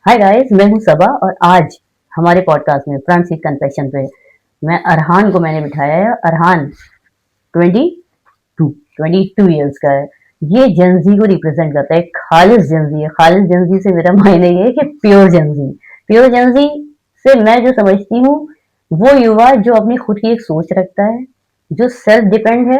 Hi guys, मैं हूं सबा और आज हमारे पॉडकास्ट में फ्रंट सीट कन्फेशन पे मैं अरहान को मैंने बिठाया है। अरहान 22 ईयर्स का है। ये जेंजी को रिप्रेजेंट करता है। खालिस जेंजी है। खालिस जेंजी से मेरा मायने ये है कि प्योर जेंजी। प्योर जेंजी से मैं जो समझती हूँ, वो युवा जो अपनी खुद की एक सोच रखता है, जो सेल्फ डिपेंड है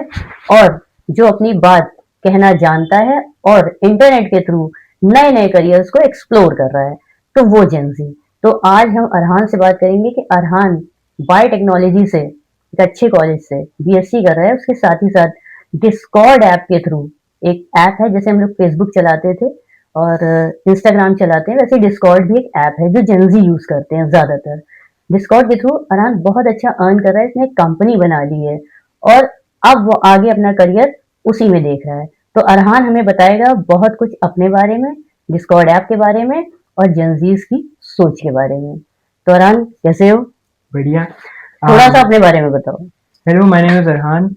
और जो अपनी बात कहना जानता है और इंटरनेट के थ्रू नए नए करियर्स को एक्सप्लोर कर रहा है, तो वो जेंजी। तो आज हम अरहान से बात करेंगे कि अरहान बायोटेक्नोलॉजी से एक अच्छे कॉलेज से बीएससी कर रहा है। उसके साथ ही साथ डिस्कॉर्ड ऐप के थ्रू, एक ऐप है जैसे हम लोग फेसबुक चलाते थे और इंस्टाग्राम चलाते हैं, वैसे डिस्कॉर्ड भी एक ऐप है जो जेंजी यूज करते हैं ज्यादातर। डिस्कॉर्ड के थ्रू अरहान बहुत अच्छा अर्न कर रहा है। इसने एक कंपनी बना ली है और अब वो आगे अपना करियर उसी में देख रहा है। तो अरहान हमें बताएगा बहुत कुछ अपने बारे में, डिस्कॉर्ड ऐप के बारे में और जेंजीज की सोच के बारे में। तो अरहान कैसे हो? बढ़िया। थोड़ा सा अपने बारे में बताओ। Hello, my name is Arhan.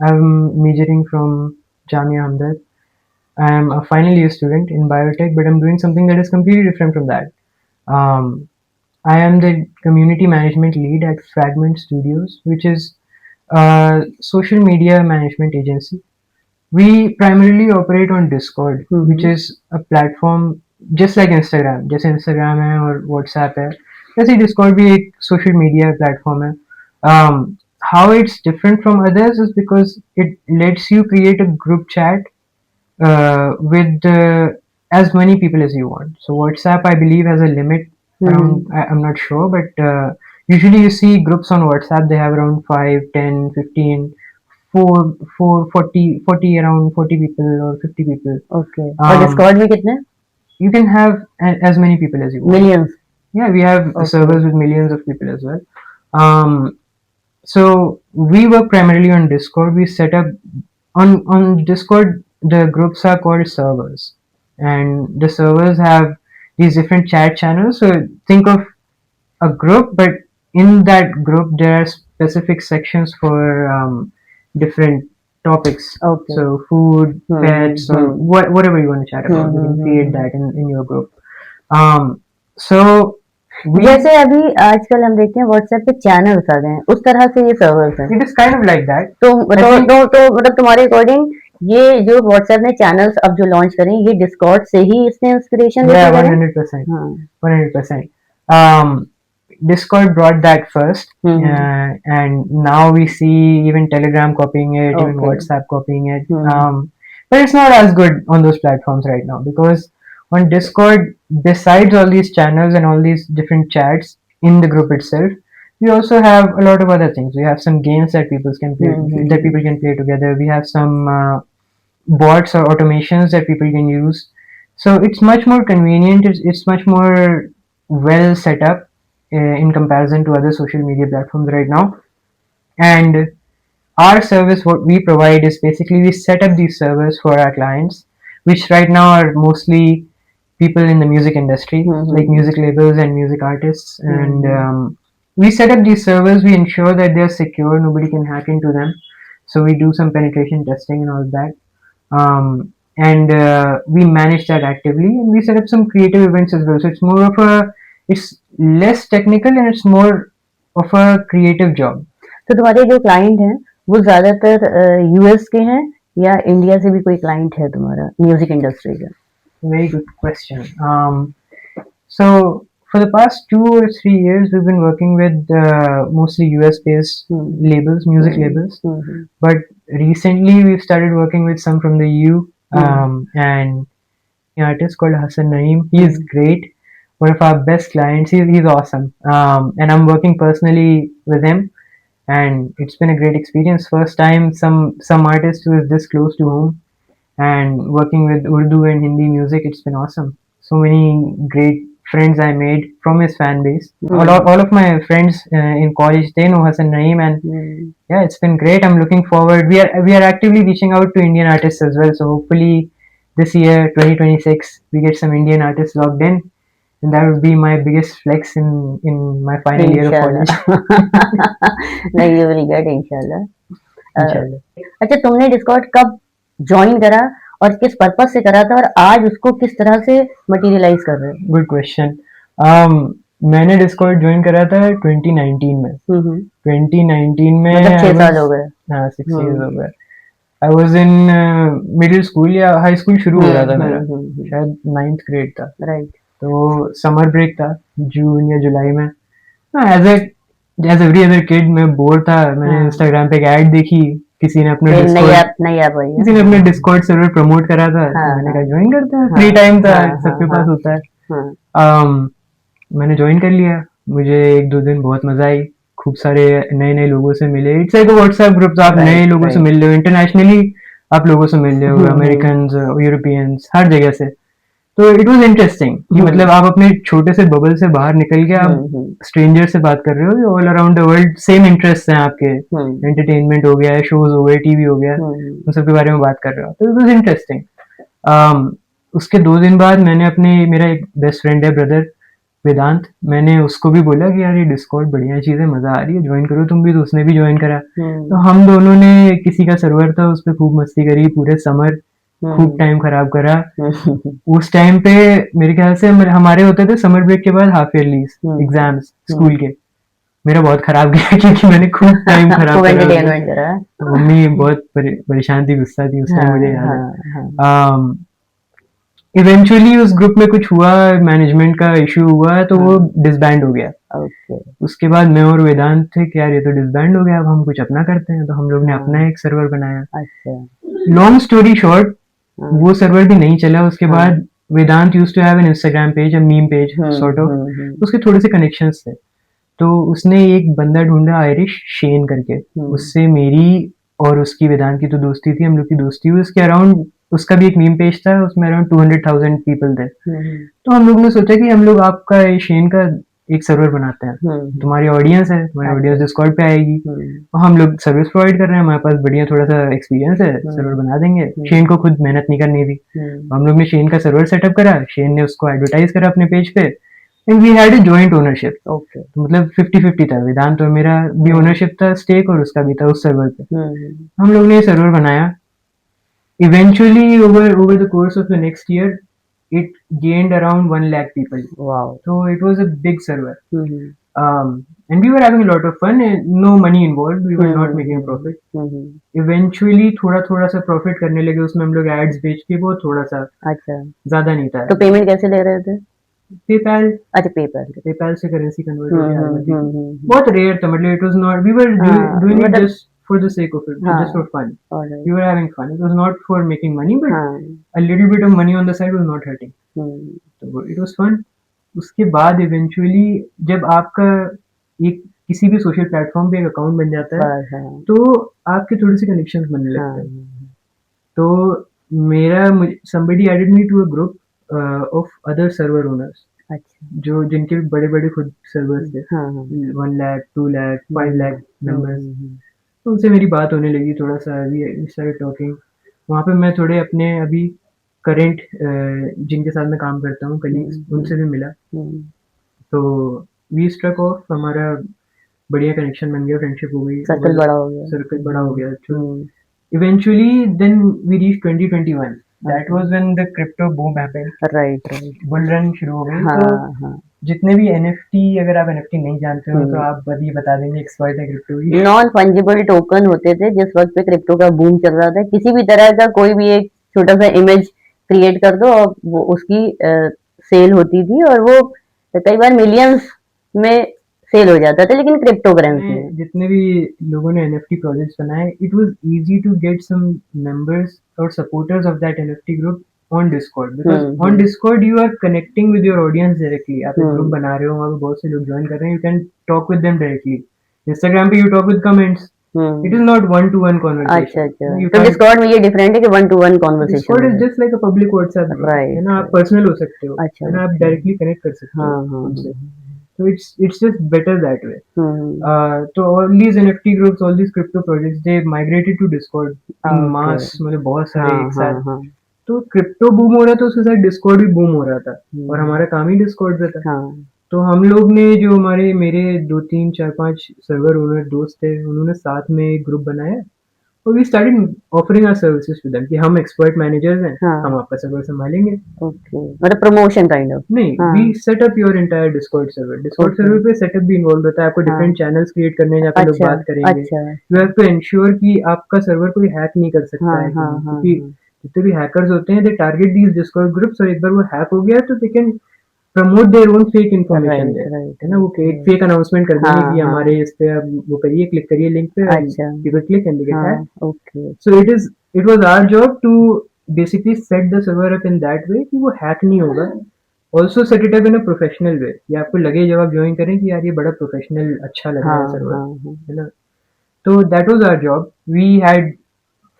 I'm majoring from Jamia Hamdard. I'm a final year student in biotech, but I'm doing something that is completely different from that. Um, I am the community management lead at Fragment Studios, which is a social media management agency. We primarily operate on Discord, which is a platform just like Instagram. जैसे Instagram है और WhatsApp है, वैसे Discord भी एक social media platform है. How it's different from others is because it lets you create a group chat with as many people as you want. So WhatsApp, I believe, has a limit around. I'm not sure, but usually you see groups on WhatsApp. They have around 5, 10, 15, 40, around 40 people or 50 people. Okay, और Discord में कितने? You can have as many people as you want. Millions? Yeah, we have servers with millions of people as well. So we work primarily on Discord. We set up on Discord. The groups are called servers, and the servers have these different chat channels. So think of a group, but in that group there are specific sections for different topics. Okay. So food, pets, or whatever you want to chat about. You can create that in your group. So जैसे अभी आजकल हम देखते हैं WhatsApp पे channels आ गए हैं, उस तरह से ये सर्वर्स हैं। it is kind of like that. तो मतलब तुम्हारे अकॉर्डिंग ये जो व्हाट्सएप ने चैनल्स अब जो लॉन्च करें, ये डिस्कॉर्ड से ही इसने इंस्पिरेशन Yeah, लेके करे? 100%. हाँ। 100%. Discord brought that first, and now we see even Telegram copying it, even Okay. WhatsApp copying it. But it's not as good on those platforms right now because on Discord, besides all these channels and all these different chats in the group itself, we also have a lot of other things. We have some games that people can play, that people can play together. We have some bots or automations that people can use. So it's much more convenient. It's much more well set up in comparison to other social media platforms right now. And our service, what we provide is basically we set up these servers for our clients, which right now are mostly people in the music industry, like music labels and music artists. And we set up these servers. We ensure that they're secure. Nobody can hack into them. So we do some penetration testing and all of that. And we manage that actively, and we set up some creative events as well. So it's less technical and it's more of a creative job. तो तुम्हारे जो client हैं वो ज्यादातर US के हैं या India से भी कोई क्लाइंट है तुम्हारा म्यूजिक इंडस्ट्री का? Very good question. So for the past 2 or 3 years, we've been working with mostly US-based labels, music labels. But recently, we've started working with some from the EU, and an artist called Hassan Naeem. He is great. One of our best clients. He's awesome. And I'm working personally with him, and it's been a great experience. First time some artist who is this close to home, and working with Urdu and Hindi music, it's been awesome. So many great friends I made from his fan base. All of my friends in college, they know Hassan Naeem, and yeah, it's been great. I'm looking forward. We are actively reaching out to Indian artists as well. So hopefully this year, 2026, we get some Indian artists logged in, and that would be my biggest flex in my final year of college. नहीं, you will get इंशाल्लाह। इंशाल्लाह। अच्छा, तुमने Discord कब join करा और किस purpose से करा था, और आज उसको किस तरह से मटेरियलाइज कर रहे हो? Good question. मैंने डिस्कॉर्ड ज्वाइन करा था 2019 में। 2019 में मतलब 6 I साल was- हो गए। हाँ 6 years हो गए। I was in middle school या हाई स्कूल शुरू हो रहा था मेरा, शायद 9th ग्रेड था। राइट। तो समर ब्रेक था जून या जुलाई में। एज एवरी अदर किड मैं बोर था। मैंने हाँ। इंस्टाग्राम पे एक ऐड देखी, किसी ने अपने नई डिस्कॉर्ड नई ऐप आई है। किसी ने अपने डिस्कॉर्ड सर्वर प्रमोट करा था, तो हाँ, मैंने हाँ। कहा ज्वाइन करते हैं, हाँ, फ्री टाइम था, हाँ, सबके हाँ, पास हाँ। होता है। हाँ। मैंने ज्वाइन कर लिया। मुझे 1-2 दिन बहुत मजा आई, खूब सारे नए नए लोगों से मिले। इट्स लाइक व्हाट्सएप ग्रुप, आप नए राइट, लोगों से राइट। मिल रहे हो, इंटरनेशनली आप लोगों से मिल रहे हो, हम्म, अमेरिकन, यूरोपियंस, हर जगह से। तो इट वाज इंटरेस्टिंग कि मतलब आप अपने छोटे से बबल से बाहर निकल के आप स्ट्रेंजर से बात कर रहे हो, all around the world same interest हैं आपके, एंटरटेनमेंट हो गया, शोज हो गए, टीवी हो गया, उन सब के बारे में बात कर रहे हो, तो इट वाज इंटरेस्टिंग। उसके 2 दिन बाद मैंने मेरा एक बेस्ट फ्रेंड है, ब्रदर वेदांत, मैंने उसको भी बोला कि यार ये डिस्कॉर्ड बढ़िया चीज है, मजा आ रही है, ज्वाइन करो तुम भी। तो उसने भी ज्वाइन करा। तो हम दोनों ने, किसी का सर्वर था उस पर खूब मस्ती करी, पूरे समर खूब टाइम खराब करा। उस टाइम पे मेरे ख्याल से हमारे होते थे समर ब्रेक के बाद हाफ ईयरली एग्जाम्स स्कूल के। मेरा बहुत खराब गया क्योंकि मैंने खूब टाइम खराब खूब करा। एंटरटेनमेंट करा। मम्मी बहुत परेशान थी, गुस्सा थी उस टाइम, मुझे याद है। इवेंचुअली उस ग्रुप में कुछ हुआ, मैनेजमेंट का इशू हुआ, तो वो डिसबैंड हो गया। ओके। उसके बाद मैं और वेदांत थे कि यार ये तो डिसबैंड हो गया, अब हम कुछ अपना करते हैं। तो हम लोग ने अपना एक सर्वर बनाया। अच्छा। लॉन्ग स्टोरी शॉर्ट, वो सर्वर भी नहीं चला। उसके बाद Vedant used to have an Instagram page, a meme page sort of. उसके थोड़े से कनेक्शंस थे, तो उसने एक बंदा ढूंढा आयरिश शेन करके। उससे मेरी और उसकी, वेदांत की तो दोस्ती थी, हम लोग की दोस्ती हुई। उसके अराउंड उसका भी एक मीम पेज था, उसमें अराउंड 200,000 पीपल थे। तो हम लोग ने सोचा कि हम लोग आपका शेन का एक सर्वर बनाते हैं, तुम्हारी ऑडियंस है, तुम्हारी ऑडियंस डिस्कॉर्ड पे आएगी, और हम लोग सर्विस प्रोवाइड कर रहे हैं, हमारे पास बढ़िया थोड़ा सा एक्सपीरियंस है, सर्वर बना देंगे। शेन को खुद मेहनत नहीं करनी थी। हम लोग ने शेन का सर्वर सेटअप करा, शेन ने उसको एडवर्टाइज करा अपने पेज पे, and we had a joint ownership. Okay. मतलब 50-50 था, वेदांत और मेरा भी ओनरशिप था, स्टेक, और उसका भी था उस सर्वर पे। हम लोग ने ये सर्वर बनाया। Eventually, over the course of the next year, it gained around 1 lakh people. Wow. So it was a big server. And we were having a lot of fun and no money involved. We were not making a profit. Eventually थोड़ा थोड़ा सा profit करने लगे उसमें, हम लोग ads बेच के, वो थोड़ा सा, अच्छा, ज्यादा नहीं था। तो पेमेंट कैसे ले रहे थे? पेपैल अच्छा, पेपैल से करेंसी कन्वर्ट हो गया। बहुत रेयर था, मतलब it was not, we were doing it just for the sake of it, just for fun. We were having fun. It was not for making money, but a little bit of money on the side was not hurting. So it was fun. उसके बाद eventually जब आपका एक किसी भी social platform पे एक account बन जाता है, तो आपके थोड़े से कनेक्शंस बनने लगते हैं। तो मेरा somebody added me to a group of other server owners. जो जिनके बड़े बड़े खुद सर्वर्स थे, 1 lakh, 2 lakh, 5 lakh members। तो उनसे मेरी बात होने लगी, थोड़ा सा वी स्टार्टेड टॉकिंग। वहाँ पे मैं थोड़े अपने अभी करंट जिनके साथ मैं काम करता हूँ, कलीग्स, उनसे भी मिला। तो वी स्ट्रक ऑफ, हमारा बढ़िया कनेक्शन बन गया, फ्रेंडशिप हो गई, सर्कल बड़ा हो गया। Eventually then we reach 2021। That was when the crypto boom happened. Right, bull run शुरू हो गई। तो जितने भी एनएफटी, अगर आप एनएफटी नहीं जानते हो तो आप ये बता देंगे, एक्सपर्ट है क्रिप्टो की। नॉन फंजिबल टोकन होते थे जिस वक्त पे क्रिप्टो का बूम चल रहा था। किसी भी तरह का कोई भी एक छोटा सा इमेज क्रिएट कर दो और वो उसकी सेल होती थी, और वो कई बार मिलियंस में सेल हो जाता था, लेकिन क्रिप्टो करेंसी में। जितने भी लोगों ने एनएफटी प्रोजेक्ट्स बनाए, it was easy to get some members और supporters of that NFT group on Discord, because on Discord you are connecting with your audience directly. आप एक ग्रुप बना रहे हो, वहाँ पे बहुत से लोग ज्वाइन कर रहे हैं, you can talk with them directly. Instagram पे you talk with comments, it is not one to one conversation. अच्छा, तो डिस्कॉर्ड में ये डिफरेंट है कि one to one conversation. Discord is just like a public WhatsApp, है ना, आप पर्सनल हो सकते हो, है ना, आप डायरेक्टली कनेक्ट कर सकते हो उनसे। So it's just better that way. So all these NFT groups, all these crypto projects, they migrated to Discord in mass, मतलब बहुत सारे एक साथ। तो क्रिप्टो बूम हो रहा था, उसके साथ डिस्कॉर्ड भी बूम हो रहा था, और हमारा काम ही डिस्कॉर्ड पे था। तो हम लोग ने, जो मेरे 2-3-4-5 सर्वर ओनर दोस्त थे, उन्होंने साथ में एक ग्रुप बनाया, So we started offering our services to them कि हम expert managers हैं, हाँ हम आपका सर्वर संभालेंगे. ओके मतलब प्रमोशन काइंड ऑफ नहीं, हाँ we set up your entire Discord server. Discord Okay. server पे setup भी involved होता है. आपको हाँ different channels create करने हैं जहाँ पे लोग अच्छा बात करेंगे. अच्छा You have to ensure कि आपका server कोई hack नहीं कर सकता हाँ है हाँ कहीं, हाँ क्योंकि जितने भी hackers होते हैं they target these Discord groups और एक बार वो hack हो गया तो they can promote their own fake information right there. Right है ना, वो एक fake announcement कर देंगे हाँ कि हाँ हमारे इस पे अब वो करिए, क्लिक करिए लिंक पे, and अच्छा people click and they get hacked. हाँ okay So it was our job to basically set the server up in that way कि वो hack नहीं होगा. Also set it up in a professional way कि आपको लगे जब आप ज्वाइन करें कि यार ये बड़ा प्रोफेशनल अच्छा लग रहा हाँ है सर्वर, हाँ हाँ है ना. तो that was our job. We had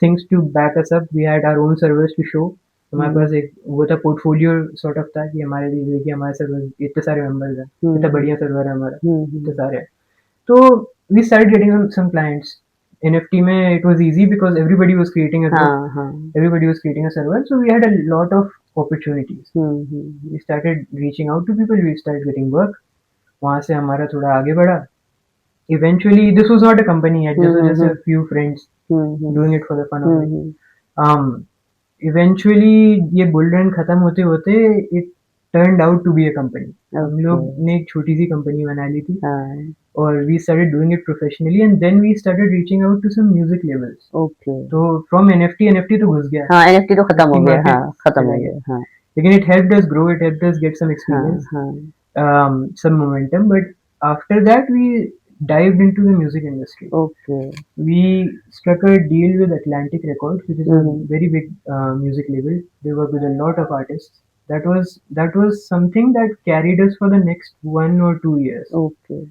things to back us up. We had our own servers to show. हमारे पास एक वो था पोर्टफोलियो सॉर्ट ऑफ था कि हमारे देखिए हमारे सर्वर इतने सारे मेंबर्स हैं, इतना बढ़िया सर्वर है हमारा, इतने सारे हैं. तो we started getting some clients. NFT में it was easy because everybody was creating a group, हाँ हाँ everybody was creating a server, so we had a lot of opportunities. Hmm We started reaching out to people, we started getting work. वहाँ से हमारा थोड़ा आगे बढ़ा. Eventually, this was not a company yet. This was just a few friends doing it for the fun of it. Eventually, ये bull run खत्म होते होते it turned out to be a company. हम लोग ने एक छोटी सी कंपनी बना ली थी हाँ और we started doing it professionally and then we started reaching out to some music labels. Okay तो from NFT तो घुस गया, हाँ एनएफटी तो खत्म हो NFT गया market हाँ खत्म चला हो गया. गया हाँ लेकिन it helped us grow, it helped us get some हाँ experience, हाँ some momentum. But after that, we dived into the music industry. Okay We struck a deal with Atlantic Records, which is a very big music label. They work with a lot of artists. That was something that carried us for the next 1 or 2 years. Okay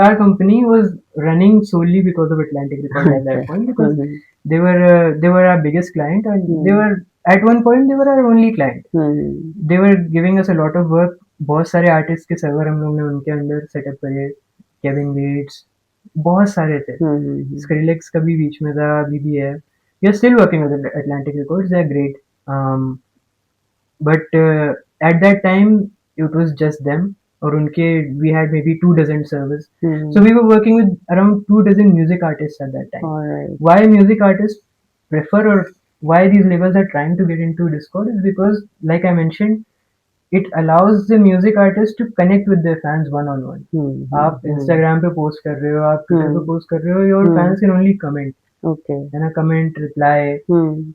Our company was running solely because of Atlantic Records at that point because they were our biggest client and they were at one point they were our only client. They were giving us a lot of work. बहुत सारे artist के server हम लोग ने उनके अंदर setup करे. Kevin weights, बहुत सारे थे. स्क्रिलेक्स का भी बीच में था, अभी भी है. We are still working with Atlantic Records. They are great. But at that time it was just them और उनके we had maybe 2 dozen servers. So we were working with around 2 dozen music artists at that time. alright Why music artists prefer or why these labels are trying to get into Discord is because, like I mentioned, it allows the music artists to connect with their fans one on one. आप Instagram पे post कर रहे हो, आप Twitter पे post कर रहे हो, your fans can only comment, okay है ना, comment, reply,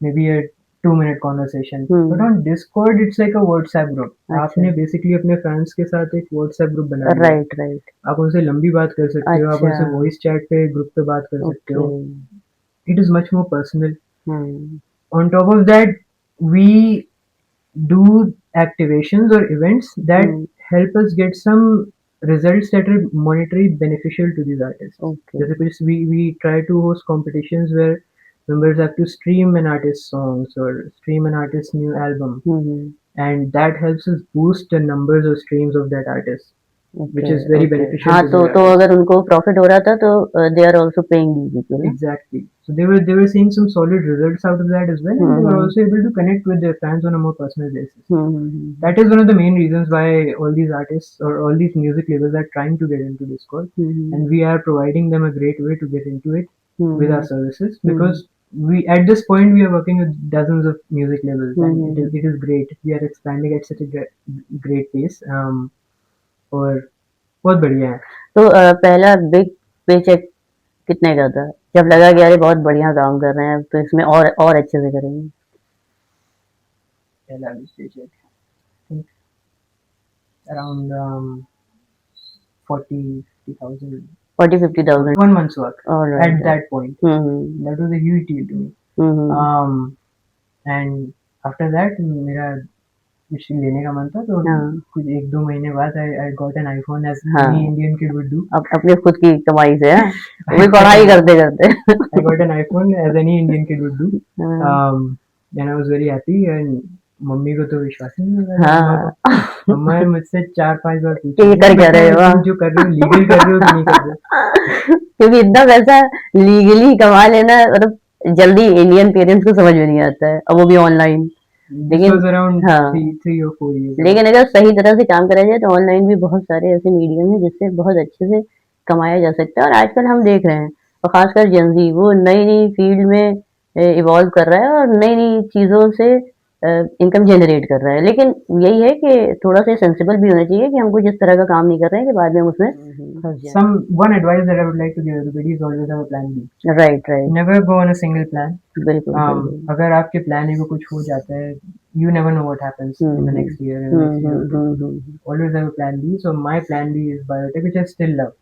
maybe a 2 minute conversation. But on Discord it's like a WhatsApp group. आपने basically अपने fans के साथ एक WhatsApp group बना लिया. right right आप उनसे लंबी बात कर सकते हो, आप उनसे अच्छा वॉइस चैट पे ग्रुप पे बात कर सकते हो. okay It is much more personal. Hmm On top of that, we do activations or events that help us get some results that are monetarily beneficial to these artists. okay जैसे कुछ we try to host competitions where members have to stream an artist's songs or stream an artist's new album, and that helps us boost the numbers of streams of that artist, which is very beneficial हाँ to तो the artist. अगर उनको profit हो रहा था तो they are also paying these people ना Exactly. So they were seeing some solid results out of that as well, and they were also able to connect with their fans on a more personal basis. That is one of the main reasons why all these artists or all these music labels are trying to get into Discord, and we are providing them a great way to get into it with our services because we at this point we are working with dozens of music labels, and it is great. We are expanding at such a great pace. और बहुत बढ़िया है. तो पहला big paycheque कितने का था जब लगा कि अरे बहुत बढ़िया काम कर रहे हैं तो इसमें और अच्छे से करेंगे पहला big paycheque around 40,000 40-50,000 1 month's work Alright. at that point. That was a huge deal to me. And after that मेरा कुछ लेने का मन था तो कुछ 1-2 महीने बाद I got an iPhone as any Indian kid would do. अपने खुद की कमाई से है वो भी पढ़ाई करते करते I got an iPhone as any Indian kid would do. And I was very happy and mummy को तो विश्वास ही नहीं लगा. मम्मा ने मुझसे 4-5 बार पूछा ये कर क्या रहे हो तुम जो कर रहे हो लीगल कर रहे हो कि नहीं कर रहे हो. क्योंकि इतना पैसा लीगली कमा लेना मतलब जल्दी इंडियन पेरेंट्स को समझ में नहीं आता है और वो भी online This was around 3 or 4 years ago. लेकिन अगर सही तरह से काम करा जाए तो ऑनलाइन भी बहुत सारे ऐसे मीडियम हैं जिससे बहुत अच्छे से कमाया जा सकता है और आजकल हम देख रहे हैं और खासकर जेंजी वो नई नई फील्ड में इवॉल्व कर रहा है और नई नई चीज़ों से इनकम जनरेट कर रहा है, लेकिन यही है कि थोड़ा सा सेंसिबल भी होना चाहिए कि हम कुछ इस तरह का काम नहीं कर रहे हैं कि बाद में हम उसमें फंस जाएं। Some one advice that I would like to give everybody is always have a plan B. Right right, Never go on a single plan. बिल्कुल बिल्कुल। अगर आपके प्लान को कुछ हो जाता है, you never know what happens in the next year, in the next year or two. Always have a plan B. So my plan B is biotech, which I still love,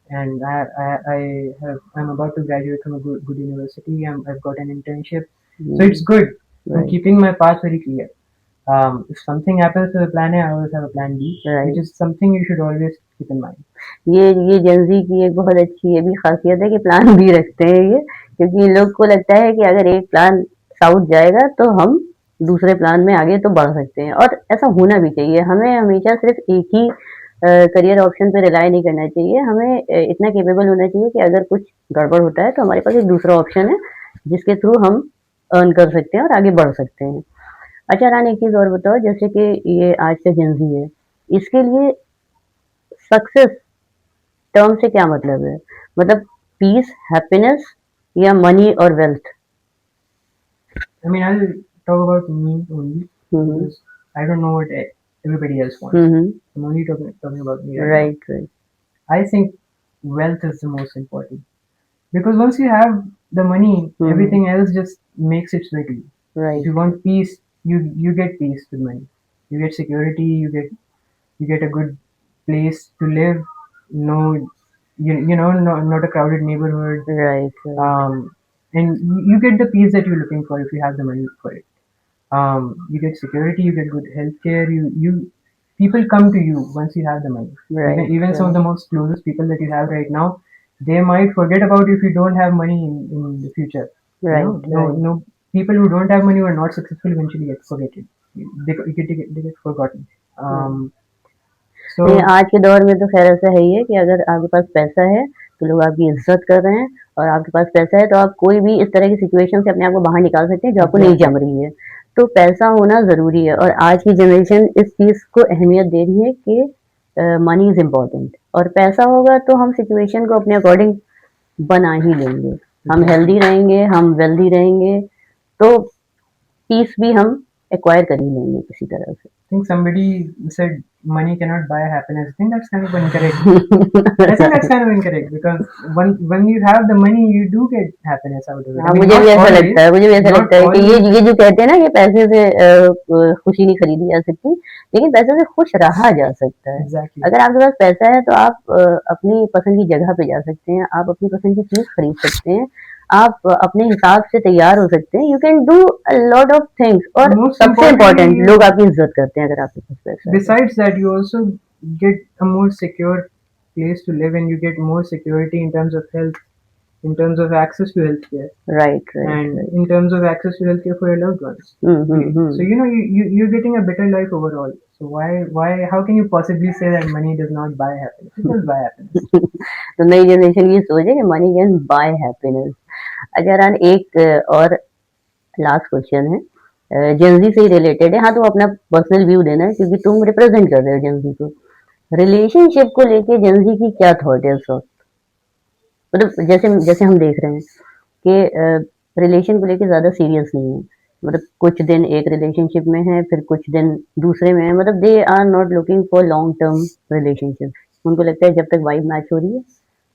and I'm about to graduate from a good university. I've got an internship, so it's good. I'm Right. keeping my path very clear. If something happens to the plan A, I always have a plan B, Right. which is something you should always keep in mind. ये Gen Z की एक बहुत अच्छी ये भी खासियत है कि प्लान भी रखते हैं ये, क्योंकि इन लोग को लगता है कि अगर एक प्लान साउथ जाएगा तो हम दूसरे प्लान में आगे तो बढ़ सकते हैं, और ऐसा होना भी चाहिए। हमें हमेशा सिर्फ एक ही करियर ऑप्शन पे रिलाई नहीं करना चाहिए, हमें इतना केपेबल होना चाहिए कि अगर कुछ गड़बड़ होता है तो हमारे पास एक दूसरा ऑप्शन है जिसके थ्रू हम अर्न कर सकते हैं और आगे बढ़ सकते हैं। अच्छा रानी, एक चीज़ और बताओ, जैसे कि ये आज का जेंजी है, इसके लिए सक्सेस टर्म से क्या मतलब है? मतलब पीस, हैप्पीनेस या मनी और wealth? I mean, I'll talk about me only because I don't know what everybody else wants. I'm only talking about me. Right, right. I think wealth is the most important because once you have the money, everything else just makes its way to you. Right. If you want peace, you get peace with money. You get security. You get a good place to live. No, not a crowded neighborhood. Right, right. And you get the peace that you're looking for if you have the money for it. You get security, you get good healthcare. You people come to you once you have the money. Right, Even some of the most closest people that you have right now, they might forget about you if you don't have money in the future. Right, No, people who don't have money who are not successful eventually get forgotten. They get forgotten. So नहीं, आज के दौर में तो खैर ऐसा है ही है कि अगर आपके पास पैसा है तो लोग आपकी इज्जत कर रहे हैं, और आपके पास पैसा है तो आप कोई भी इस तरह की सिचुएशन से अपने आप को बाहर निकाल सकते हैं जो आपको नहीं जम रही है। तो पैसा होना ज़रूरी है, और आज की जनरेशन इस चीज़ को अहमियत दे रही है कि मनी इज़ इम्पोर्टेंट, और पैसा होगा तो हम सिचुएशन को अपने अकॉर्डिंग बना ही लेंगे। हम हेल्दी रहेंगे, हम वेल्दी रहेंगे, तो पीस भी हम एक्वायर कर ही लेंगे किसी तरह से। I think somebody said money cannot buy happiness. I think that's kind of incorrect. I think that's kind of incorrect because when you have the money, you do get happiness out of it. हाँ, मुझे भी ऐसा लगता है, मुझे भी ऐसा लगता है कि ये जो कहते हैं ना कि पैसे से खुशी नहीं खरीदी जा सकती, लेकिन पैसे से खुश रहा जा सकता है। Exactly. अगर आपके पास पैसा है तो आप अपनी पसंद की जगह पे जा सकते हैं, आप अपनी पसंद की चीज खरीद सकते हैं, आप अपने हिसाब से तैयार हो सकते हैं, you can do a lot of things, और सबसे इम्पोर्टेंट लोग आपकी इज्जत करते हैं अगर आपके पास पैसा है। Besides that, you also get a more secure place to live and you get more security in terms of health, in terms of access to healthcare, Right, right. and in terms of access to healthcare for your loved ones. So you're getting a better life overall. So how can you possibly say that money does not buy happiness? It does buy happiness. तो नई generation ये सोचे कि money can buy happiness. अच्छा रान, एक और last question है, Gen Z से ही रिलेटेड है। हाँ, तुम अपना पर्सनल व्यू देना है क्योंकि तुम रिप्रेजेंट कर रहे हो जेंजी को। रिलेशनशिप को लेके जेंजी की क्या थॉट है इस वक्त? मतलब जैसे जैसे हम देख रहे हैं कि रिलेशन को लेके ज़्यादा सीरियस नहीं है, मतलब कुछ दिन एक रिलेशनशिप में है, फिर कुछ दिन दूसरे में है, मतलब they are not looking for long term relationship. उनको लगता है जब तक वाइब मैच हो रही है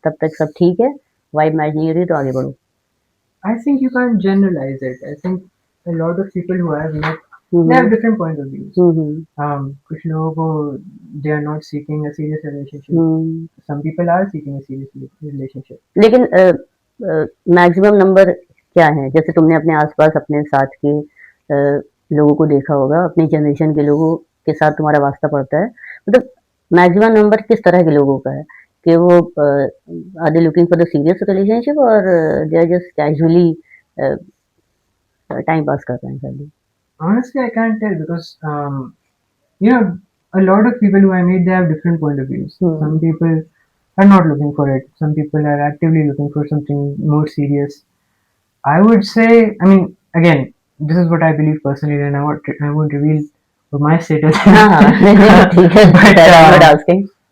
तब तक सब ठीक है, वाइब मैच नहीं हो रही तो आगे बढ़ो। I think you can't generalize it. I think a lot of people who I have met, they have different points of views. कुछ लोगों को they are not seeking a serious relationship. Some people are seeking a serious relationship. लेकिन maximum number क्या है? जैसे तुमने अपने आसपास अपने साथ के लोगों को देखा होगा, अपनी जनरेशन के लोगों के साथ तुम्हारा वास्ता पड़ता है, मतलब मैक्सिमम नंबर किस तरह के लोगों का है कि वो are they looking for the serious relationship और they are just casually time pass कर रहे हैं खाली? Honestly, I can't tell because a lot of people who I meet, they have different point of views. Some people are not looking for it. Some people are actively looking for something more serious. I would say, I mean, again, this is what I believe personally, and I won't reveal what my status is.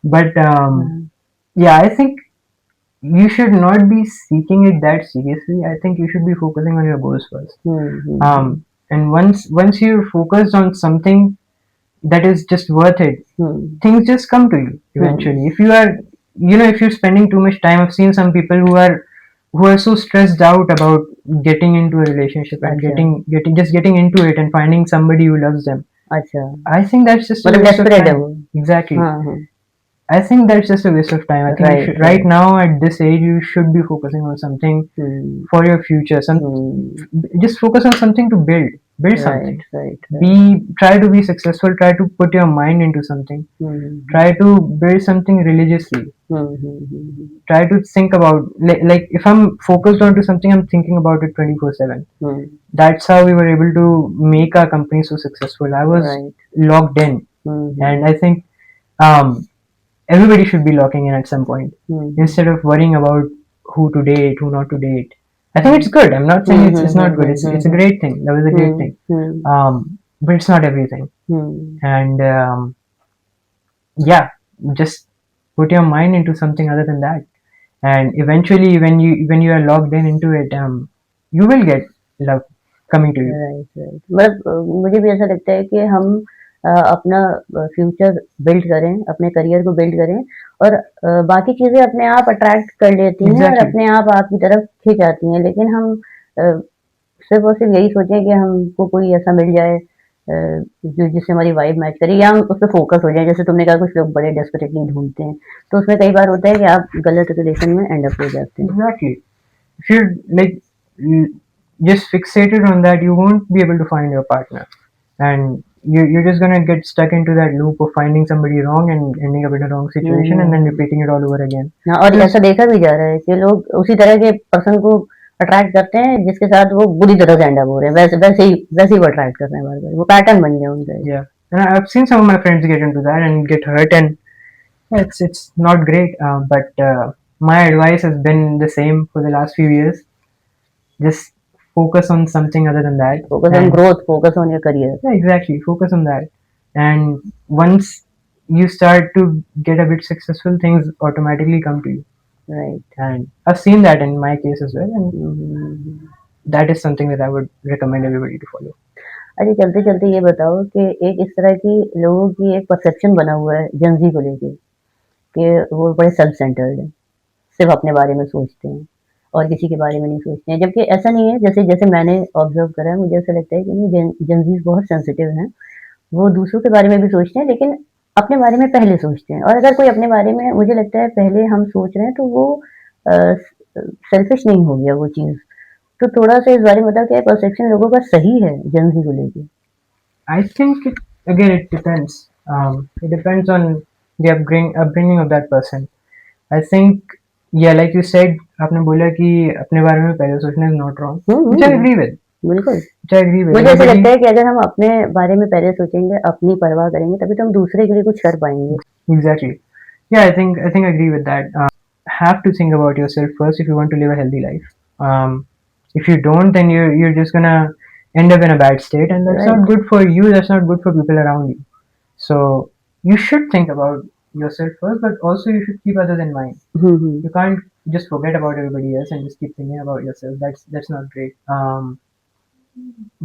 But yeah, I think you should not be seeking it that seriously. I think you should be focusing on your goals first. And once you're focused on something that is just worth it, things just come to you eventually. If you are, if you're spending too much time, I've seen some people who are so stressed out about getting into a relationship and अच्छा getting into it and finding somebody who loves them. अच्छा I think that's just a मतलब waste of desperate है time. वो Exactly. हाँ I think that's just a waste of time. I think right right now at this age you should be focusing on something for your future. Just focus on something to build something. Right right Try to be successful. Try to put your mind into something. Try to build something religiously. Try to think about like if I'm focused onto something, I'm thinking about it 24/7. That's how we were able to make our company so successful. I was Right. locked in, and I think um, everybody should be locking in at some point instead of worrying about who to date, who not to date. I think it's good. I'm not saying it's not good. It's a great thing. That was a great thing. But it's not everything. And yeah, just put your mind into something other than that. And eventually, when you are logged in into it, you will get love coming to you. Right right मतलब मुझे भी ऐसा लगता है कि हम अपना future build करें अपने करियर को बिल्ड करें और बाकी चीज़ें अपने आप अट्रैक्ट कर लेती हैं और Exactly. अपने आप आपकी तरफ खींच आती हैं लेकिन हम सिर्फ और सिर्फ यही सोचें कि हमको कोई ऐसा मिल जाए जो जिससे हमारी वाइब मैच करे या हम उस पर फोकस हो जाए जैसे तुमने कहा कुछ लोग बड़े डेस्परेटली ढूंढते हैं तो उसमें कई बार होता है कि आप गलत रिलेशन में एंड अप हो जाते हैं Exactly. If you're like just fixated on that, you won't be able to find your partner, and you're just gonna get stuck into that loop of finding somebody wrong and ending up in a wrong situation and then repeating it all over again. हाँ और ऐसा देखा भी जा रहा है कि लोग उसी तरह के पर्सन को अट्रैक्ट करते हैं जिसके साथ वो बुरी तरह से एंड अप हो रहे हैं वैसे ही वो अट्रैक्ट कर रहे हैं बार बार वो पैटर्न बन गया उनका Yeah, and I've seen some of my friends get into that and get hurt, and it's not great. But my advice has been the same for the last few years. Just focus on something other than that. Focus on growth focus on your career Yeah, exactly. Focus on that. And once you start to get a bit successful, things automatically come to you. Right And I've seen that in my case as well. And that is something that I would recommend everybody to follow. अच्छा चलते चलते ये बताओ कि एक इस तरह की लोगों की एक परसेप्शन बना हुआ है जनजी को लेके कि वो बड़े सेल्फ सेंटर्ड है सिर्फ अपने बारे में सोचते हैं और किसी के बारे में नहीं सोचते हैं जबकि ऐसा नहीं है जैसे जैसे मैंने ऑब्जर्व करा है मुझे ऐसा लगता है कि जनजीज बहुत सेंसिटिव हैं वो दूसरों के बारे में भी सोचते हैं लेकिन अपने बारे में पहले सोचते हैं और अगर कोई अपने बारे में मुझे लगता है पहले हम सोच रहे हैं तो वो सेल्फिश नहीं हो गया वो चीज़ तो थोड़ा सा इस बारे में बताओ क्या परसेप्शन लोगों का सही है जनजी को लेके I think it depends. It depends on the upbringing of that person. I think, yeah, like you said, आपने बोला कि अपने बारे में पहले सोचना is not wrong, which I agree with. बिल्कुल Which I agree with. मुझे ऐसा Everybody- लगता है कि अगर हम अपने बारे में पहले सोचेंगे अपनी परवाह करेंगे तभी तो हम दूसरे के लिए कुछ कर पाएंगे Exactly. Yeah, I think I agree with that. Have to think about yourself first if you want to live a healthy life. If you don't, then you're just gonna end up in a bad state, and that's Right. not good for you. That's not good for people around you. So you should think about yourself first, but also you should keep others in mind. You can't just forget about everybody else and just keep thinking about yourself. That's not great.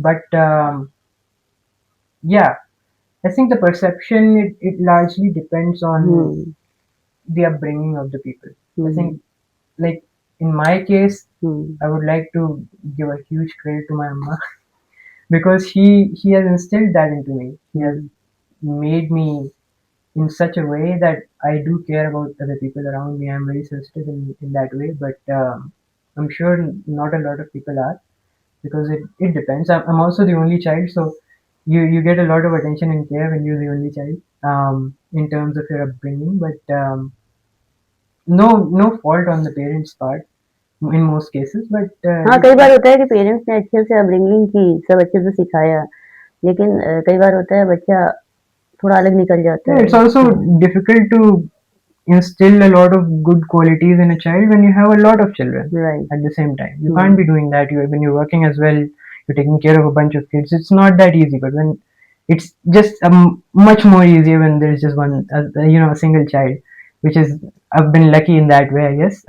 But yeah, I think the perception it largely depends on the upbringing of the people. I think, like in my case, I would like to give a huge credit to my amma because he has instilled that into me. He has made me in such a way that I do care about other people around me. I'm very sensitive in that way, but I'm sure not a lot of people are because it depends. I'm also the only child, so you get a lot of attention and care when you're the only child in terms of your upbringing, but no fault on the parents' part in most cases, but हाँ कई बार होता है कि parents ने अच्छे से upbringing की सब अच्छे से सिखाया लेकिन कई बार होता है बच्चा थोड़ा अलग निकल जाता है it's also difficult to instill a lot of good qualities in a child when you have a lot of children Right. at the same time. You can't be doing that. When you're working as well, you're taking care of a bunch of kids. It's not that easy. But when it's just much more easier when there's just one, a single child, which is I've been lucky in that way, I guess.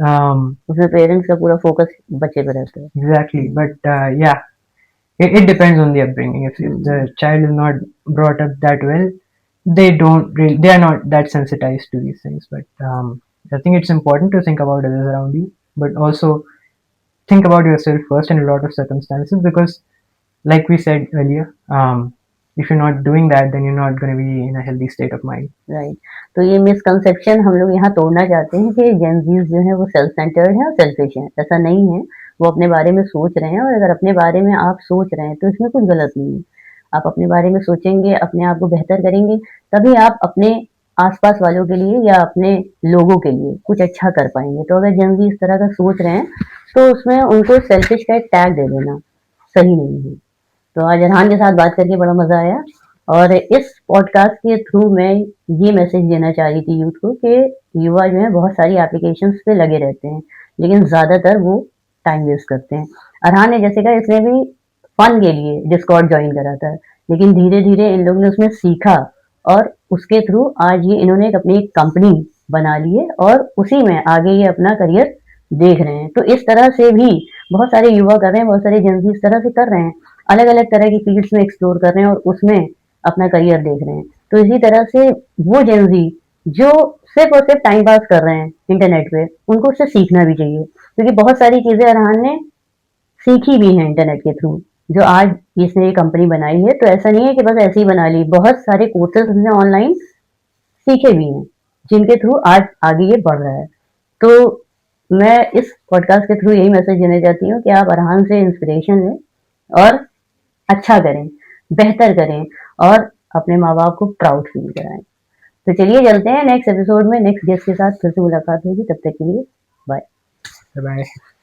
उसमें parents का पूरा focus बच्चे पे रहता है. Exactly, but yeah, it depends on the upbringing. If the child is not brought up that well, they are not that sensitized to these things. But I think it's important to think about others around you, but also think about yourself first in a lot of circumstances, because like we said earlier, if you're not doing that, then you're not going to be in a healthy state of mind. Right. तो ये misconception हम लोग यहाँ तोड़ना चाहते हैं कि Gen Zs जो है वो सेल्फ सेंटर्ड है और सेल्फिश है. ऐसा नहीं है. वो अपने बारे में सोच रहे हैं, और अगर अपने बारे में आप सोच रहे हैं तो इसमें कुछ गलत नहीं है. आप अपने बारे में सोचेंगे, अपने आप को बेहतर करेंगे, तभी आप अपने आसपास वालों के लिए या अपने लोगों के लिए कुछ अच्छा कर पाएंगे. तो अगर जेनजी इस तरह का सोच रहे हैं तो उसमें उनको सेल्फिश का एक टैग दे देना सही नहीं है. तो आज अरहान के साथ बात करके बड़ा मजा आया, और इस पॉडकास्ट के थ्रू मैं ये मैसेज देना चाह रही थी यूथ को कि युवा जो है बहुत सारी एप्लीकेशंस पे लगे रहते हैं, लेकिन ज्यादातर वो टाइम वेस्ट करते हैं. अरहान ने जैसे कहा, इसने भी फन के लिए डिस्कॉर्ड ज्वाइन करा था, लेकिन धीरे धीरे इन लोगों ने उसमें सीखा, और उसके थ्रू आज ये इन्होंने अपनी एक कंपनी बना ली है, और उसी में आगे ये अपना करियर देख रहे हैं. तो इस तरह से भी बहुत सारे युवा कर रहे हैं, बहुत सारे जेनजी इस तरह से कर रहे हैं, अलग अलग तरह की फील्ड्स में एक्सप्लोर कर रहे हैं और उसमें अपना करियर देख रहे हैं. तो इसी तरह से वो जेनजी जो सिर्फ और सिर्फ टाइम पास कर रहे हैं इंटरनेट पे, उनको उससे सीखना भी चाहिए, क्योंकि बहुत सारी चीजें अरहान ने सीखी भी हैं इंटरनेट के थ्रू, जो आज इसने ये कंपनी बनाई है. तो ऐसा नहीं है कि बस ऐसे ही बना ली, बहुत सारे कोर्सेज उसने ऑनलाइन सीखे भी हैं, जिनके थ्रू आज आगे ये बढ़ रहा है. तो मैं इस पॉडकास्ट के थ्रू यही मैसेज देना चाहती हूँ कि आप अरहान से इंस्पिरेशन लें और अच्छा करें, बेहतर करें, और अपने माँ बाप को प्राउड फील कराएं. तो चलिए चलते हैं नेक्स्ट एपिसोड में, नेक्स्ट गेस्ट के साथ फिर से मुलाकात होगी. तब तक के लिए बाय. Bye bye.